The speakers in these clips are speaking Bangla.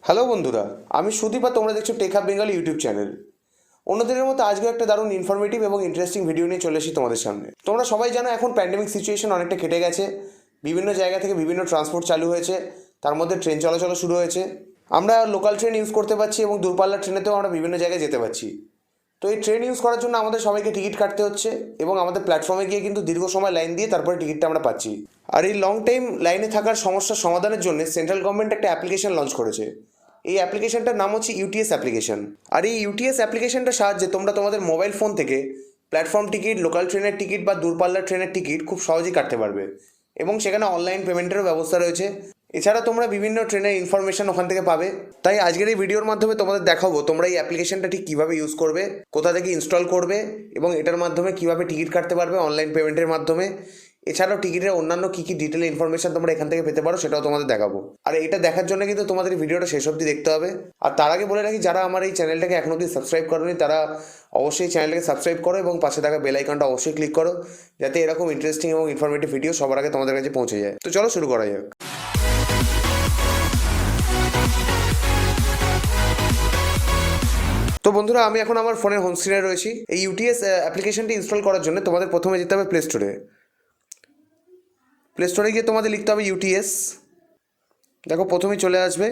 হ্যালো বন্ধুরা, আমি সুদীপ আর তোমরা দেখছো tech hub Bengali YouTube channel. অন্যদিনের মতো আজকেও একটা দারুণ ইনফরমেটিভ এবং ইন্টারেস্টিং ভিডিও নিয়ে চলে এসেছি তোমাদের সামনে। তোমরা সবাই জানো এখন প্যান্ডেমিক সিচুয়েশন অনেকটা কেটে গেছে, বিভিন্ন জায়গা থেকে বিভিন্ন ট্রান্সপোর্ট চালু হয়েছে, তার মধ্যে ট্রেন চলাচল শুরু হয়েছে। আমরা লোকাল ট্রেন ইউজ করতে পারছি এবং দূরপাল্লার ট্রেনেতেও আমরা বিভিন্ন জায়গায় যেতে পারছি। তো এই ট্রেন ইউজ করার জন্য আমাদের সবাইকে টিকিট কাটতে হচ্ছে এবং আমাদের প্ল্যাটফর্মে গিয়ে কিন্তু দীর্ঘ সময় লাইন দিয়ে তারপরে টিকিটটা আমরা পাচ্ছি। আর এই লং টাইম লাইনে থাকার সমস্যার সমাধানের জন্য সেন্ট্রাল গভর্নমেন্ট একটা অ্যাপ্লিকেশন লঞ্চ করেছে। এই অ্যাপ্লিকেশনটার নাম হচ্ছে ইউটিএস অ্যাপ্লিকেশন। আর এই ইউটিএস অ্যাপ্লিকেশনটার সাহায্যে তোমরা তোমাদের মোবাইল ফোন থেকে প্ল্যাটফর্ম টিকিট, লোকাল ট্রেনের টিকিট বা দূরপাল্লার ট্রেনের টিকিট খুব সহজেই কাটতে পারবে এবং সেখানে অনলাইন পেমেন্টেরও ব্যবস্থা রয়েছে। এছাড়া তোমরা বিভিন্ন ট্রেনের ইনফরমেশন ওখান থেকে পাবে। তাই আজকের এই ভিডিওর মাধ্যমে তোমাদের দেখাবো তোমরা এই অ্যাপ্লিকেশনটা ঠিক কীভাবে ইউজ করবে, কোথা থেকে ইনস্টল করবে এবং এটার মাধ্যমে কীভাবে টিকিট কাটতে পারবে অনলাইন পেমেন্টের মাধ্যমে। এছাড়াও টিকিটের অন্যান্য কী কী ডিটেল ইনফরমেশন তোমরা এখান থেকে পেতে পারো সেটাও তোমাদের দেখাবো। আর এটা দেখার জন্য কিন্তু তোমাদের এই ভিডিওটা শেষ অবধি দেখতে হবে। আর তার আগে বলে রাখি, যারা আমার এই চ্যানেলটাকে এখন অবধি সাবস্ক্রাইব করোনি তারা অবশ্যই চ্যানেলটাকে সাবস্ক্রাইব করো এবং পাশে থাকা বেল আইকনটা অবশ্যই ক্লিক করো, যাতে এরকম ইন্টারেস্টিং এবং ইনফরমেটিভ ভিডিও সবার আগে তোমাদের কাছে পৌঁছে যায়। তো চলো শুরু করা যাক। তো বন্ধুরা, আমি এখন আমার ফোনের হোম স্ক্রিনে রয়েছি। এই ইউটিএস অ্যাপ্লিকেশনটি ইনস্টল করার জন্য তোমাদের প্রথমে যেতে হবে প্লে স্টোরে। প্লে স্টোরে গিয়ে তোমাদের লিখতে হবে ইউটিএস। দেখো প্রথমেই চলে আসবে।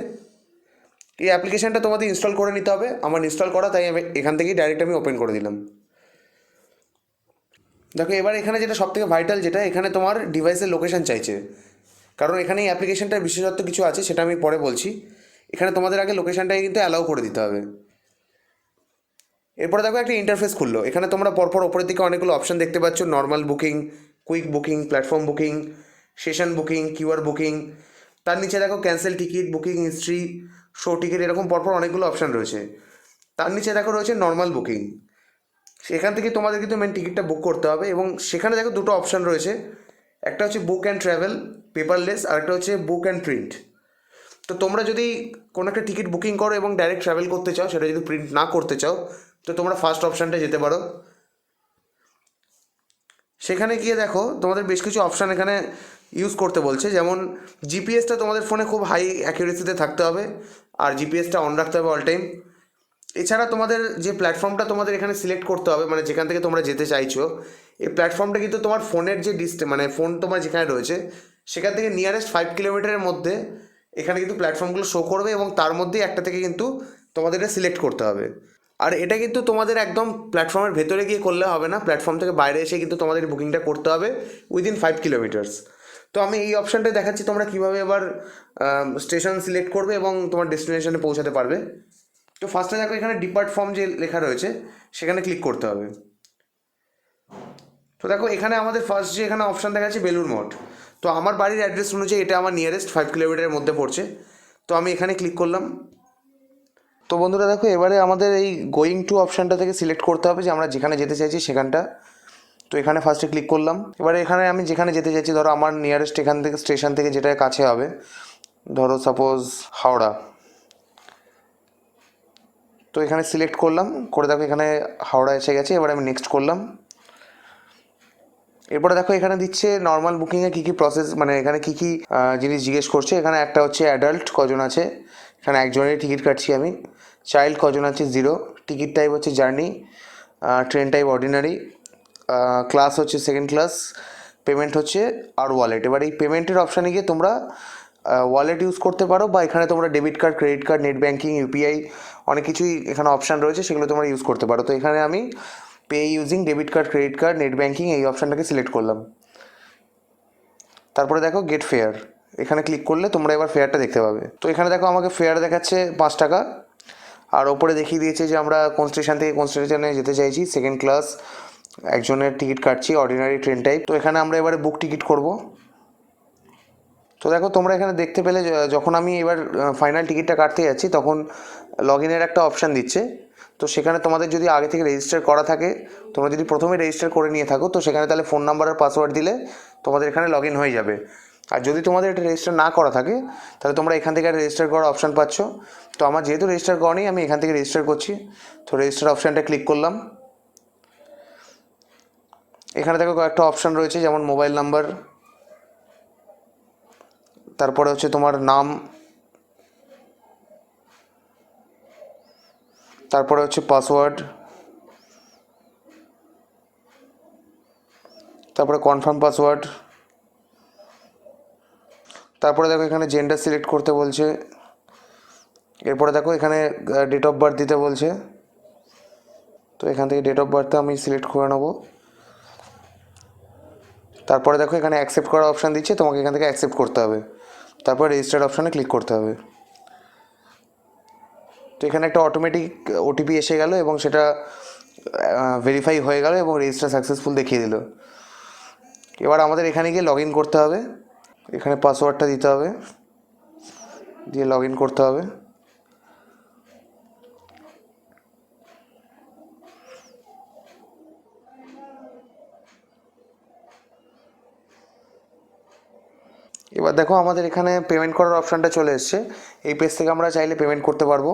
এই অ্যাপ্লিকেশানটা তোমাদের ইনস্টল করে নিতে হবে। আমার ইনস্টল করা, তাই আমি এখান থেকেই ডাইরেক্ট আমি ওপেন করে দিলাম। দেখো এবার এখানে যেটা সবথেকে ভাইটাল, যেটা এখানে তোমার ডিভাইসের লোকেশান চাইছে, কারণ এখানে এই অ্যাপ্লিকেশানটার বিশেষত্ব কিছু আছে, সেটা আমি পরে বলছি। এখানে তোমাদের আগে লোকেশানটাকে কিন্তু অ্যালাউ করে দিতে হবে। এরপরে দেখো একটা ইন্টারফেস খুললো। এখানে তোমরা পরপর ওপরের দিকে অনেকগুলো অপশান দেখতে পাচ্ছ: normal booking, quick booking, platform booking, session booking, QR booking. তার নিচে দেখো cancel ticket, booking history, show ticket, এরকম পরপর অনেকগুলো অপশান রয়েছে। তার নিচে দেখো রয়েছে নর্মাল বুকিং। সেখান থেকে তোমাদের কিন্তু মেন টিকিটটা বুক করতে হবে এবং সেখানে দেখো দুটো অপশান রয়েছে। একটা হচ্ছে বুক অ্যান্ড ট্রাভেল পেপারলেস, আর একটা হচ্ছে বুক অ্যান্ড প্রিন্ট। তো তোমরা যদি কোনো একটা টিকিট বুকিং করো এবং ডাইরেক্ট ট্রাভেল করতে চাও, সেটা যদি প্রিন্ট না করতে চাও, তো তোমরা ফার্স্ট অপশানটা যেতে পারো। সেখানে গিয়ে দেখো তোমাদের বেশ কিছু অপশান এখানে ইউজ করতে বলছে, যেমন জিপিএসটা তোমাদের ফোনে খুব হাই অ্যাকুরেসিতে থাকতে হবে আর জিপিএসটা অন রাখতে হবে অল টাইম। এছাড়া তোমাদের যে প্ল্যাটফর্মটা তোমাদের এখানে সিলেক্ট করতে হবে, মানে যেখান থেকে তোমরা যেতে চাইছো, এই প্ল্যাটফর্মটা কিন্তু তোমার ফোনের যে মানে ফোন তোমার যেখানে রয়েছে সেখান থেকে নিয়ারেস্ট 5 কিলোমিটারের মধ্যে এখানে কিন্তু প্ল্যাটফর্মগুলো শো করবে এবং তার মধ্যেই একটা থেকে কিন্তু তোমাদের এটা সিলেক্ট করতে হবে। আর এটা কিন্তু তোমাদের একদম প্ল্যাটফর্মের ভেতরে গিয়ে করলে হবে না, প্ল্যাটফর্ম থেকে বাইরে এসে কিন্তু তোমাদের বুকিংটা করতে হবে উইদিন 5 কিলোমিটার্স। তো আমি এই অপশানটা দেখাচ্ছি তোমরা কীভাবে এবার স্টেশন সিলেক্ট করবে এবং তোমার ডেস্টিনেশনে পৌঁছাতে পারবে। তো ফার্স্টে দেখো এখানে ডিপার্ট ফ্রম যে লেখা রয়েছে সেখানে ক্লিক করতে হবে। তো দেখো এখানে আমাদের ফার্স্ট যে এখানে অপশান দেখাচ্ছে বেলুড় মঠ। তো আমার বাড়ির অ্যাড্রেস অনুযায়ী এটা আমার নিয়ারেস্ট 5 কিলোমিটারের মধ্যে পড়ছে। তো আমি এখানে ক্লিক করলাম। তো বন্ধুরা দেখো এবারে আমাদের এই গোয়িং টু অপশানটা থেকে সিলেক্ট করতে হবে যে আমরা যেখানে যেতে চাইছি সেখানটা। তো এখানে ফার্স্টে ক্লিক করলাম। এবারে এখানে আমি যেখানে যেতে চাইছি, ধরো আমার নিয়ারেস্ট এখান থেকে স্টেশন থেকে যেটা কাছে হবে, ধরো সাপোজ হাওড়া। তো এখানে সিলেক্ট করলাম করে দেখো এখানে হাওড়া এসে গেছে। এবার আমি নেক্সট করলাম। এরপরে দেখো এখানে দিচ্ছে নর্মাল বুকিংয়ে কী কী প্রসেস, মানে এখানে কী কী জিনিস জিজ্ঞেস করছে। এখানে একটা হচ্ছে অ্যাডাল্ট কজন আছে, এখানে একজনেরই টিকিট কাটছি আমি। চাইল্ড কজন আছে, 0। টিকিট টাইপ হচ্ছে journey, train type ordinary, class হচ্ছে সেকেন্ড ক্লাস, পেমেন্ট হচ্ছে আর ওয়ালেট। এবার এই পেমেন্টের অপশানে গিয়ে তোমরা ওয়ালেট ইউজ করতে পারো বা এখানে তোমরা debit card, credit card, net banking, UPI অনেক কিছুই এখানে অপশান রয়েছে, সেগুলো তোমরা ইউজ করতে পারো। তো এখানে আমি pay using debit card, credit card, net banking এই অপশানটাকে সিলেক্ট করলাম। তারপরে দেখো গেট ফেয়ার, এখানে ক্লিক করলে তোমরা এবার ফেয়ারটা দেখতে পাবে। তো এখানে দেখো আমাকে ফেয়ার দেখাচ্ছে 5 টাকা, আর ওপরে দেখিয়ে দিয়েছে যে আমরা কোন স্টেশন থেকে কোন স্টেশনে যেতে চাইছি। সেকেন্ড ক্লাস, একজনের টিকিট কাটছি, অর্ডিনারি ট্রেন টাইপ। তো এখানে আমরা এবারে বুক টিকিট করব। তো দেখো তোমরা এখানে দেখতে পেলে যখন আমি এবার ফাইনাল টিকিটটা কাটতে যাচ্ছি তখন লগ ইনের একটা অপশান দিচ্ছে। তো সেখানে তোমাদের যদি আগে থেকে রেজিস্টার করা থাকে, তোমরা যদি প্রথমে রেজিস্টার করে নিয়ে থাকো, তো সেখানে তাহলে ফোন নাম্বার আর পাসওয়ার্ড দিলে তোমাদের এখানে লগ ইন হয়ে যাবে। আর যদি তোমাদের এটা রেজিস্টার না করা থাকে তাহলে তোমরা এখান থেকে রেজিস্টার করার অপশান পাচ্ছ। তো আমার যেহেতু রেজিস্টার করা নেই, আমি এখান থেকে রেজিস্টার করছি। তো রেজিস্টার অপশানটা ক্লিক করলাম। এখানে দেখো কয়েকটা অপশান রয়েছে, যেমন মোবাইল নাম্বার, তারপরে হচ্ছে তোমার নাম, তারপরে হচ্ছে পাসওয়ার্ড, তারপরে কনফার্ম পাসওয়ার্ড, তারপরে দেখো এখানে জেন্ডার সিলেক্ট করতে বলছে, এরপরে দেখো এখানে ডেট অফ বার্থ দিতে বলছে। তো এখান থেকে ডেট অফ বার্থটা আমি সিলেক্ট করে নেবো। তারপরে দেখো এখানে অ্যাকসেপ্ট করার অপশান দিচ্ছে, তোমাকে এখান থেকে অ্যাকসেপ্ট করতে হবে, তারপর রেজিস্টার্ড অপশানে ক্লিক করতে হবে। তো এখানে একটা অটোমেটিক ওটিপি এসে গেল এবং সেটা ভেরিফাই হয়ে গেল এবং রেজিস্টার সাকসেসফুল দেখিয়ে দিল। এবার আমাদের এখানে গিয়ে লগ ইন করতে হবে, এখানে পাসওয়ার্ডটা দিতে হবে, দিয়ে লগ ইন করতে হবে। এবার দেখো আমাদের এখানে পেমেন্ট করার অপশানটা চলে এসছে। এই পেজ থেকে আমরা চাইলে পেমেন্ট করতে পারবো।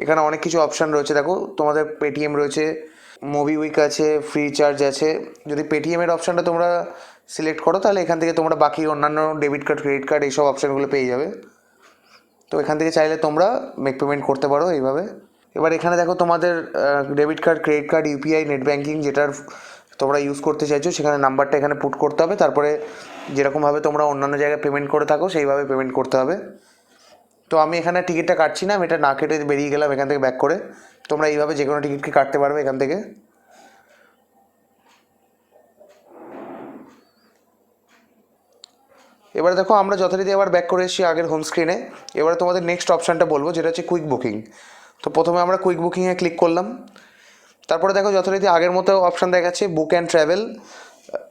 এখানে অনেক কিছু অপশান রয়েছে, দেখো তোমাদের পেটিএম রয়েছে, মোবিউইক আছে, ফ্রি চার্জ আছে। যদি পেটিএমের অপশানটা তোমরা সিলেক্ট করো তাহলে এখান থেকে তোমরা বাকি অন্যান্য ডেবিট কার্ড, ক্রেডিট কার্ড এইসব অপশানগুলো পেয়ে যাবে। তো এখান থেকে চাইলে তোমরা মেক পেমেন্ট করতে পারো এইভাবে। এবার এখানে দেখো তোমাদের debit card, credit card, UPI, net banking যেটার তোমরা ইউজ করতে চাইছো সেখানে নাম্বারটা এখানে পুট করতে হবে। তারপরে যেরকমভাবে তোমরা অন্যান্য জায়গায় পেমেন্ট করে থাকো সেইভাবে পেমেন্ট করতে হবে। তো আমি এখানে টিকিটটা কাটছি না, আমি এটা না কেটে বেরিয়ে গেলাম এখান থেকে ব্যাক করে। তোমরা এইভাবে যে কোনো টিকিটকে কাটতে পারবে এখান থেকে। এবারে দেখো আমরা যথারীতি আবার ব্যাক করে এসেছি আগের হোম স্ক্রিনে। এবারে তোমাদের নেক্সট অপশানটা বলবো, যেটা হচ্ছে কুইক বুকিং। তো প্রথমে আমরা কুইক বুকিংয়ে ক্লিক করলাম। তারপরে দেখো যথারীতি আগের মতো অপশান দেখাচ্ছে বুক অ্যান্ড ট্রাভেল,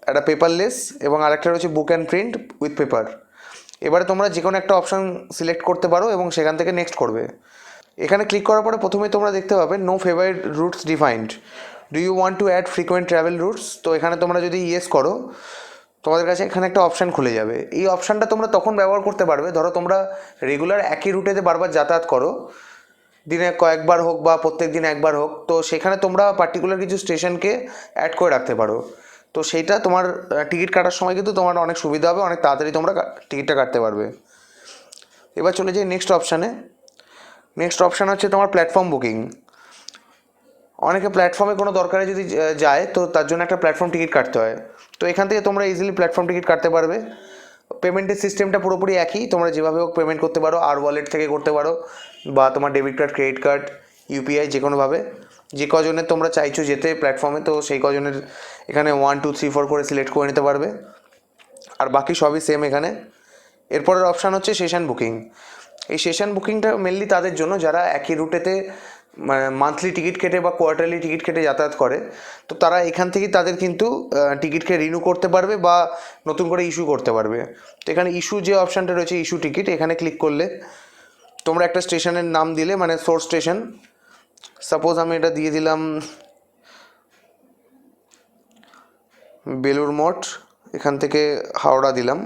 একটা পেপারলেস, এবং আরেকটা রয়েছে book and print with paper. এবারে তোমরা যে কোনো একটা অপশান সিলেক্ট করতে পারো এবং সেখান থেকে নেক্সট করবে। এখানে ক্লিক করার পরে প্রথমেই তোমরা দেখতে পাবে no favourite routes defined, do you want to add frequent travel routes. তো এখানে তোমরা যদি ইয়েস করো তোমাদের কাছে এখানে একটা অপশান খুলে যাবে। এই অপশানটা তোমরা তখন ব্যবহার করতে পারবে, ধরো তোমরা রেগুলার একই রুটেতে বারবার যাতায়াত করো, দিনে কয়েকবার হোক বা প্রত্যেক দিন একবার হোক, তো সেখানে তোমরা পার্টিকুলার কিছু স্টেশনকে অ্যাড করে রাখতে পারো। তো সেইটা তোমার টিকিট কাটার সময় কিন্তু তোমার অনেক সুবিধা হবে, অনেক তাড়াতাড়ি তোমরা টিকিটটা কাটতে পারবে। এবার চলে যাই নেক্সট অপশানে। নেক্সট অপশান হচ্ছে তোমার প্ল্যাটফর্ম বুকিং। অনেকে প্ল্যাটফর্মে কোনো দরকারে যদি যায় তো তার জন্য একটা প্ল্যাটফর্ম টিকিট কাটতে হয়। তো এখান থেকে তোমরা ইজিলি প্ল্যাটফর্ম টিকিট কাটতে পারবে। পেমেন্টের সিস্টেমটা পুরোপুরি একই, তোমরা যেভাবে হোক পেমেন্ট করতে পারো, আর ওয়ালেট থেকে করতে পারো বা তোমার debit card, credit card, UPI যে কোনোভাবে। যে কজনের তোমরা চাইছো যেতে প্ল্যাটফর্মে তো সেই কজনের এখানে 1 2 3 4 করে সিলেক্ট করে নিতে পারবে, আর বাকি সবই সেম এখানে। এরপরের অপশান হচ্ছে সেশন বুকিং। এই সেশন বুকিংটা মেনলি তাদের জন্য যারা একই রুটেতে মান্থলি টিকিট কেটে বা কোয়ার্টারলি টিকিট কেটে যাতায়াত করে। তো তারা এখান থেকেই তাদের কিন্তু টিকিটকে রিনিউ করতে পারবে বা নতুন করে ইস্যু করতে পারবে। তো এখানে ইস্যু যে অপশানটা রয়েছে ইস্যু টিকিট, এখানে ক্লিক করলে তোমরা একটা স্টেশনের নাম দিলে, মানে সোর্স স্টেশন, সাপোজ আমি এটা দিয়ে দিলাম বেলুড় মঠ, এখান থেকে হাওড়া দিলাম।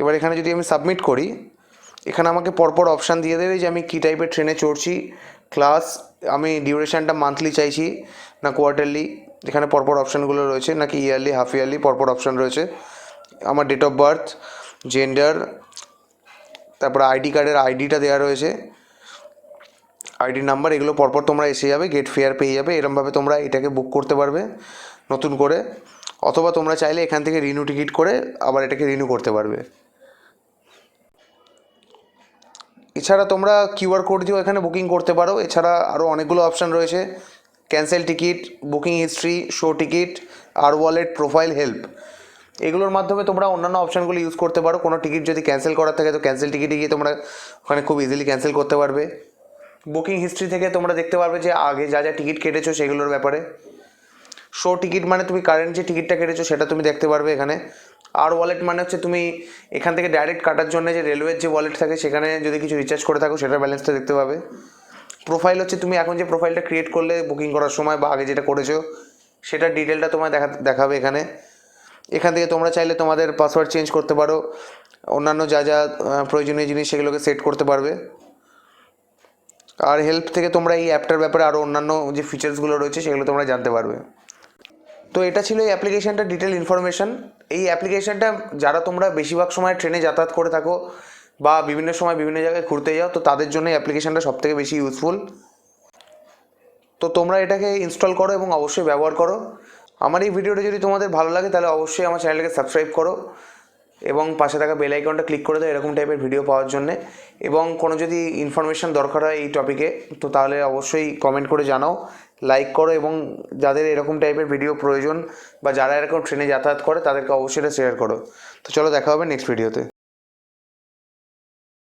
এবার এখানে যদি আমি সাবমিট করি, এখানে আমাকে পরপর অপশান দিয়ে দেবে যে আমি কী টাইপের ট্রেনে চড়ছি, ক্লাস, আমি ডিউরেশানটা মান্থলি চাইছি না কোয়ার্টারলি, এখানে পরপর অপশানগুলো রয়েছে, নাকি ইয়ারলি, হাফ ইয়ারলি, পরপর অপশান রয়েছে। আমার ডেট অফ বার্থ, জেন্ডার, তারপরে আইডি কার্ডের আইডিটা দেওয়া রয়েছে, আইডি নাম্বার, এগুলো পরপর তোমরা এসে যাবে, গেট ফেয়ার পেয়ে যাবে। এরমভাবে তোমরা এটাকে বুক করতে পারবে নতুন করে, অথবা তোমরা চাইলে এখান থেকে রিনিউ টিকিট করে আবার এটাকে রিনিউ করতে পারবে। এছাড়া তোমরা কিউআর কোড দিয়েও এখানে বুকিং করতে পারো। এছাড়া আরও অনেকগুলো অপশান রয়েছে, cancel ticket, booking history, show ticket, আর ওয়ালেট, প্রোফাইল, হেল্প। এগুলোর মাধ্যমে তোমরা অন্যান্য অপশানগুলো ইউজ করতে পারো। কোনো টিকিট যদি ক্যান্সেল করার থাকে তো ক্যান্সেল টিকিটে গিয়ে তোমরা ওখানে খুব ইজিলি ক্যান্সেল করতে পারবে। বুকিং হিস্ট্রি থেকে তোমরা দেখতে পারবে যে আগে যা যা টিকিট কেটেছো সেগুলোর ব্যাপারে। শো টিকিট মানে তুমি কারেন্ট যে টিকিটটা কেটেছো সেটা তুমি দেখতে পারবে এখানে। আর ওয়ালেট মানে হচ্ছে তুমি এখান থেকে ডাইরেক্ট কাটার জন্য যে রেলওয়ের যে ওয়ালেট থাকে সেখানে যদি কিছু রিচার্জ করে থাকো সেটার ব্যালেন্সটা দেখতে পাবে। প্রোফাইল হচ্ছে তুমি এখন যে প্রোফাইলটা ক্রিয়েট করলে বুকিং করার সময় বা আগে যেটা করেছো সেটার ডিটেলটা তোমায় দেখাবে এখানে। এখান থেকে তোমরা চাইলে তোমাদের পাসওয়ার্ড চেঞ্জ করতে পারো, অন্যান্য যা যা প্রয়োজনীয় জিনিস সেগুলোকে সেট করতে পারবে। আর হেল্প থেকে তোমরা এই অ্যাপটার ব্যাপারে আরও অন্যান্য যে ফিচার্সগুলো রয়েছে সেগুলো তোমরা জানতে পারবে। তো এটা ছিল এই অ্যাপ্লিকেশানটা ডিটেল ইনফরমেশান। এই অ্যাপ্লিকেশানটা যারা তোমরা বেশিরভাগ সময় ট্রেনে যাতায়াত করে থাকো বা বিভিন্ন সময় বিভিন্ন জায়গায় ঘুরতে যাও, তো তাদের জন্য এই অ্যাপ্লিকেশানটা সবথেকে বেশি ইউজফুল। তো তোমরা এটাকে ইনস্টল করো এবং অবশ্যই ব্যবহার করো। আমার এই ভিডিওটা যদি তোমাদের ভালো লাগে তাহলে অবশ্যই আমার চ্যানেলকে সাবস্ক্রাইব করো এবং পাশে থাকা বেল আইকনটা ক্লিক করে দাও এরকম টাইপের ভিডিও পাওয়ার জন্যে। এবং কোনো যদি ইনফরমেশান দরকার হয় এই টপিকে তো তাহলে অবশ্যই কমেন্ট করে জানাও, লাইক করো, এবং যাদের এরকম টাইপের ভিডিও প্রয়োজন বা যারা এরকম ট্রেনে যাতায়াত করে তাদেরকে অবশ্যই এটা শেয়ার করো। তো চলো, দেখা হবে নেক্সট ভিডিওতে।